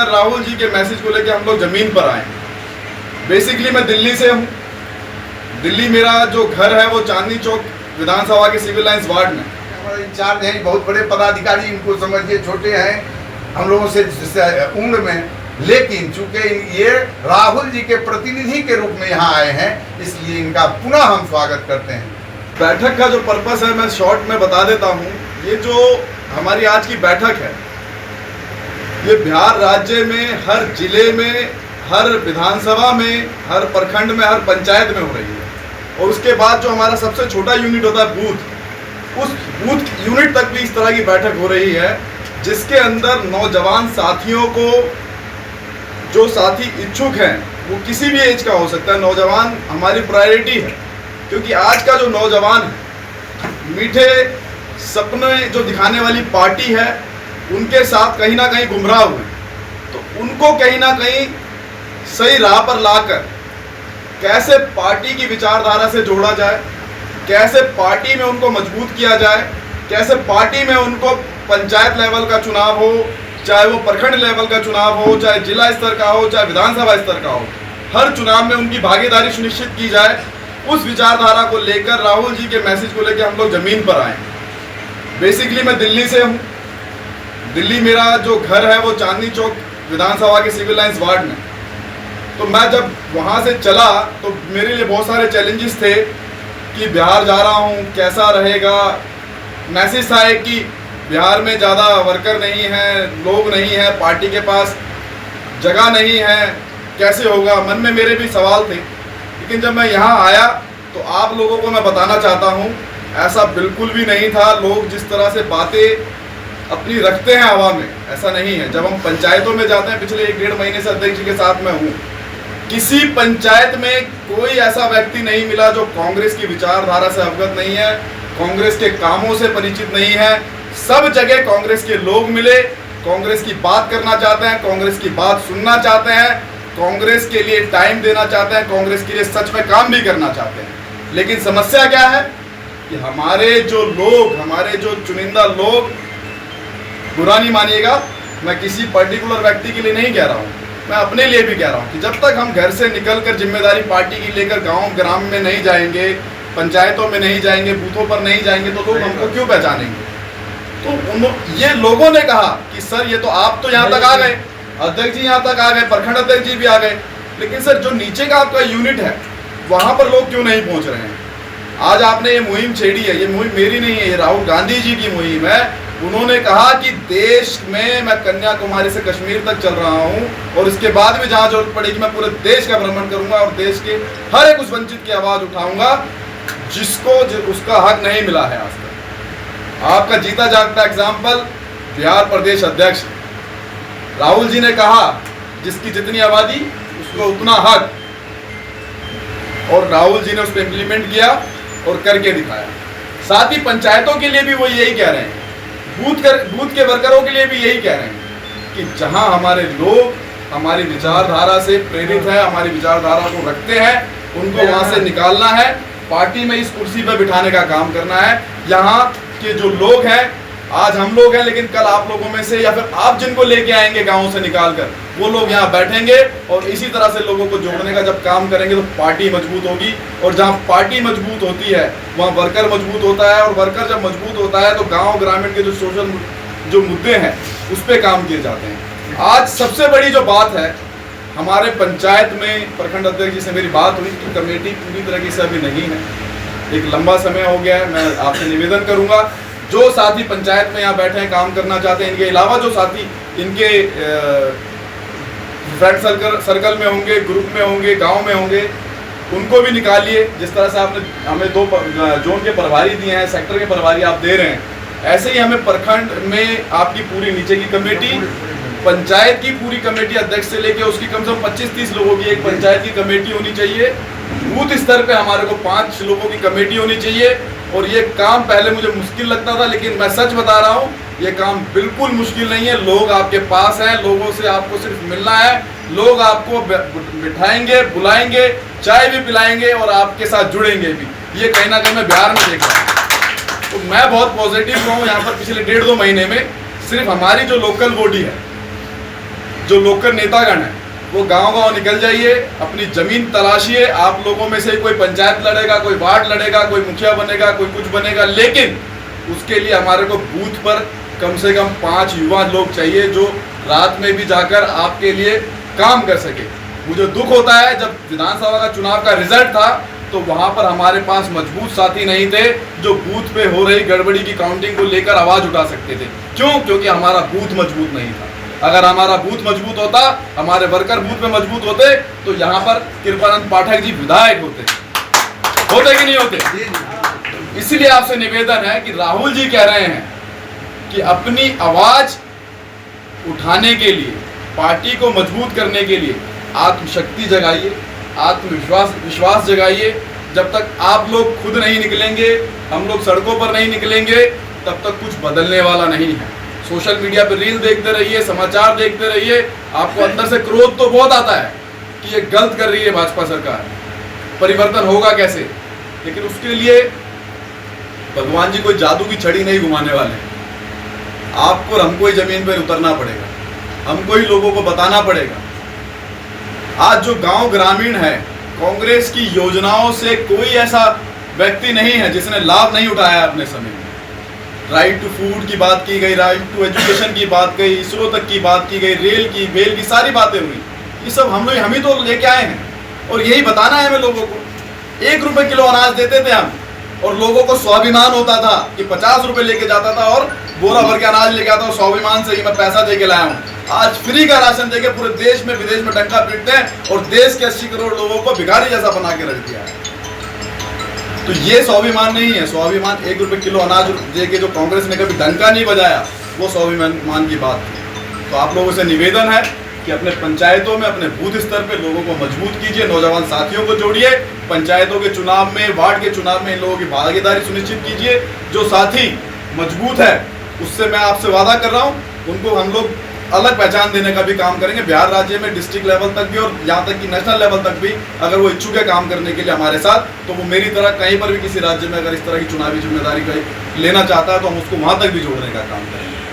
राहुल जी के मैसेज को लेकर हम लोग जमीन पर आए। बेसिकली मैं दिल्ली से हूँ। दिल्ली मेरा जो घर है वो चांदनी चौक विधानसभा के सिविल लाइंस वार्ड में। हमारे इंचार्ज हैं, बहुत बड़े पदाधिकारी, इनको समझिए छोटे हैं हम लोगों से उम्र में, लेकिन चूंकि ये राहुल जी के प्रतिनिधि के रूप में यहाँ आए हैं, इसलिए इनका पुनः हम स्वागत करते हैं। बैठक का जो पर्पस है मैं शॉर्ट में बता देता हूँ। ये जो हमारी आज की बैठक है, ये बिहार राज्य में हर जिले में, हर विधानसभा में, हर प्रखंड में, हर पंचायत में हो रही है। और उसके बाद जो हमारा सबसे छोटा यूनिट होता है बूथ, उस बूथ यूनिट तक भी इस तरह की बैठक हो रही है, जिसके अंदर नौजवान साथियों को, जो साथी इच्छुक हैं, वो किसी भी एज का हो सकता है, नौजवान हमारी प्रायोरिटी है। क्योंकि आज का जो नौजवान है, मीठे सपने जो दिखाने वाली पार्टी है, उनके साथ कहीं ना कहीं गुमराह हुए, तो उनको कहीं ना कहीं सही राह पर लाकर कैसे पार्टी की विचारधारा से जोड़ा जाए, कैसे पार्टी में उनको मजबूत किया जाए, कैसे पार्टी में उनको पंचायत लेवल का चुनाव हो, चाहे वो प्रखंड लेवल का चुनाव हो, चाहे जिला स्तर का हो, चाहे विधानसभा स्तर का हो, हर चुनाव में उनकी भागीदारी सुनिश्चित की जाए। उस विचारधारा को लेकर, राहुल जी के मैसेज को लेकर हम लोग जमीन पर आए। बेसिकली मैं दिल्ली से हूँ। दिल्ली मेरा जो घर है वो चांदनी चौक विधानसभा के सिविल लाइंस वार्ड में। तो मैं जब वहाँ से चला तो मेरे लिए बहुत सारे चैलेंजेस थे कि बिहार जा रहा हूँ, कैसा रहेगा। मैसेज था एक कि बिहार में ज़्यादा वर्कर नहीं हैं, लोग नहीं हैं, पार्टी के पास जगह नहीं है, कैसे होगा। मन में मेरे भी सवाल थे, लेकिन जब मैं यहाँ आया तो आप लोगों को मैं बताना चाहता हूँ, ऐसा बिल्कुल भी नहीं था। लोग जिस तरह से बातें अपनी रखते हैं हवा में, ऐसा नहीं है। जब हम पंचायतों में जाते हैं, पिछले 1-1.5 महीने से अध्यक्ष जी के साथ मैं हूँ, किसी पंचायत में कोई ऐसा व्यक्ति नहीं मिला जो कांग्रेस की विचारधारा से अवगत नहीं है, कांग्रेस के कामों से परिचित नहीं है। सब जगह कांग्रेस के लोग मिले, कांग्रेस की बात करना चाहते हैं, कांग्रेस की बात सुनना चाहते हैं, कांग्रेस के लिए टाइम देना चाहते हैं, कांग्रेस के लिए सच में काम भी करना चाहते हैं। लेकिन समस्या क्या है कि हमारे जो लोग, हमारे जो चुनिंदा लोग, बुरा नहीं मानिएगा, मैं किसी पर्टिकुलर व्यक्ति के लिए नहीं कह रहा हूँ, मैं अपने लिए भी कह रहा हूँ कि जब तक हम घर से निकलकर जिम्मेदारी पार्टी की लेकर गांव ग्राम में नहीं जाएंगे, पंचायतों में नहीं जाएंगे, बूथों पर नहीं जाएंगे, तो लोग हमको क्यों पहचानेंगे। तो ये लोगों ने कहा कि सर ये तो आप तो यहाँ तक आ गए, अध्यक्ष जी यहाँ तक आ गए, प्रखंड अध्यक्ष जी भी आ गए, लेकिन सर जो नीचे का आपका यूनिट है वहाँ पर लोग क्यों नहीं पहुँच रहे हैं। आज आपने ये मुहिम छेड़ी है, ये मुहिम मेरी नहीं है, ये राहुल गांधी जी की मुहिम है। उन्होंने कहा कि देश में मैं कन्याकुमारी से कश्मीर तक चल रहा हूं, और इसके बाद भी जहां जरूरत पड़ेगी मैं पूरे देश का भ्रमण करूंगा और देश के हर एक उस वंचित की आवाज उठाऊंगा जिसको उसका हक नहीं मिला है आज तक। आपका जीता जागता एग्जाम्पल बिहार प्रदेश अध्यक्ष राहुल जी ने कहा, जिसकी जितनी आबादी उसको उतना हक, और राहुल जी ने उस पर इम्प्लीमेंट किया और करके दिखाया। साथ ही पंचायतों के लिए भी वो यही कह रहे हैं, बूथ के वर्करों के लिए भी यही कह रहे हैं कि जहां हमारे लोग हमारी विचारधारा से प्रेरित है, हमारी विचारधारा को रखते हैं, उनको वहां से निकालना है, पार्टी में इस कुर्सी पर बिठाने का काम करना है। यहाँ के जो लोग हैं, आज हम लोग हैं, लेकिन कल आप लोगों में से या फिर आप जिनको लेके आएंगे गाँव से निकाल कर, वो लोग यहाँ बैठेंगे और इसी तरह से लोगों को जोड़ने का जब काम करेंगे तो पार्टी मजबूत होगी। और जहाँ पार्टी मजबूत होती है वहाँ वर्कर मजबूत होता है, और वर्कर जब मजबूत होता है तो गांव ग्रामीण के जो सोशल जो मुद्दे हैं उस पर काम किए जाते हैं। आज सबसे बड़ी जो बात है, हमारे पंचायत में प्रखंड अध्यक्ष जी से मेरी बात हुई कि कमेटी पूरी तरीके से अभी नहीं है, एक लंबा समय हो गया है। मैं आपसे निवेदन करूँगा, जो साथी पंचायत में यहाँ बैठे हैं, काम करना चाहते हैं, इनके अलावा जो साथी इनके फ्रेंड सर्कल में होंगे, ग्रुप में होंगे, गांव में होंगे, उनको भी निकालिए। जिस तरह से आपने हमें 2 जोन के प्रभारी दिए हैं, सेक्टर के प्रभारी आप दे रहे हैं, ऐसे ही हमें प्रखंड में आपकी पूरी नीचे की कमेटी, पंचायत की पूरी कमेटी, अध्यक्ष से लेके उसकी कम से कम 25-30 लोगों की एक पंचायत की कमेटी होनी चाहिए। बूथ स्तर पे हमारे को 5 लोगों की कमेटी होनी चाहिए। और ये काम पहले मुझे मुश्किल लगता था, लेकिन मैं सच बता रहा हूँ, ये काम बिल्कुल मुश्किल नहीं है। लोग आपके पास हैं, लोगों से आपको सिर्फ मिलना है, लोग आपको बिठाएंगे, बुलाएंगे, चाय भी पिलाएंगे और आपके साथ जुड़ेंगे भी। ये कहीं ना कहीं मैं बिहार में देख रहा हूँ, तो मैं बहुत पॉजिटिव हूँ। यहाँ पर पिछले 1.5-2 महीने में सिर्फ हमारी जो लोकल बॉडी है जो लोकल नेतागण हैं वो गांव-गांव निकल जाइए, अपनी ज़मीन तलाशिए। आप लोगों में से कोई पंचायत लड़ेगा, कोई वार्ड लड़ेगा, कोई मुखिया बनेगा, कोई कुछ बनेगा, लेकिन उसके लिए हमारे को बूथ पर कम से कम 5 युवा लोग चाहिए जो रात में भी जाकर आपके लिए काम कर सके। मुझे दुख होता है जब विधानसभा का चुनाव का रिजल्ट था तो वहाँ पर हमारे पास मजबूत साथी नहीं थे जो बूथ पे हो रही गड़बड़ी की काउंटिंग को लेकर आवाज़ उठा सकते थे। क्यों? क्योंकि हमारा बूथ मजबूत नहीं था। अगर हमारा बूथ मजबूत होता, हमारे वर्कर बूथ में मजबूत होते तो यहाँ पर कृपानंद पाठक जी विधायक होते कि नहीं होते? इसलिए आपसे निवेदन है कि राहुल जी कह रहे हैं कि अपनी आवाज उठाने के लिए, पार्टी को मजबूत करने के लिए आत्मशक्ति जगाइए, विश्वास जगाइए। जब तक आप लोग खुद नहीं निकलेंगे, हम लोग सड़कों पर नहीं निकलेंगे, तब तक कुछ बदलने वाला नहीं है। सोशल मीडिया पर रील देखते रहिए, समाचार देखते रहिए, आपको अंदर से क्रोध तो बहुत आता है कि ये गलत कर रही है भाजपा सरकार, परिवर्तन होगा कैसे? लेकिन उसके लिए भगवान जी कोई जादू की छड़ी नहीं घुमाने वाले। आपको और हमको ही जमीन पर उतरना पड़ेगा, हमको ही लोगों को बताना पड़ेगा। आज जो गांव ग्रामीण है, कांग्रेस की योजनाओं से कोई ऐसा व्यक्ति नहीं है जिसने लाभ नहीं उठाया अपने समय में। राइट टू फूड की बात की गई, राइट टू एजुकेशन की बात गई, इसरो तक की बात की गई, रेल की, बेल की, सारी बातें हुई। ये सब हम ही तो लेके आए हैं और यही बताना है हमें लोगों को। 1 रुपए किलो अनाज देते थे हम और लोगों को स्वाभिमान होता था कि 50 रुपए लेके जाता था और बोरा भर के अनाज लेके आता और स्वाभिमान से ही मैं पैसा दे के लाया हूँ। आज फ्री का राशन देके पूरे देश में विदेश में डंका पीटते हैं और देश के 80 करोड़ लोगों को भिखारी जैसा बना के रख दिया है। तो ये स्वाभिमान नहीं है। स्वाभिमान 1 रुपए किलो अनाज दे के जो कांग्रेस ने कभी डंका नहीं बजाया, वो स्वाभिमान की बात थी। तो आप लोगों से निवेदन है कि अपने पंचायतों में, अपने बूथ स्तर पे लोगों को मजबूत कीजिए, नौजवान साथियों को जोड़िए, पंचायतों के चुनाव में, वार्ड के चुनाव में इन लोगों की भागीदारी सुनिश्चित कीजिए। जो साथी मजबूत है उससे मैं आपसे वादा कर रहा हूँ, उनको हम लोग अलग पहचान देने का भी काम करेंगे। बिहार राज्य में डिस्ट्रिक्ट लेवल तक भी और यहाँ तक कि नेशनल लेवल तक भी अगर वो इच्छुक है काम करने के लिए हमारे साथ, तो वो मेरी तरह कहीं पर भी किसी राज्य में अगर इस तरह की चुनावी जिम्मेदारी लेना चाहता है तो हम उसको वहाँ तक भी जोड़ने का काम करेंगे।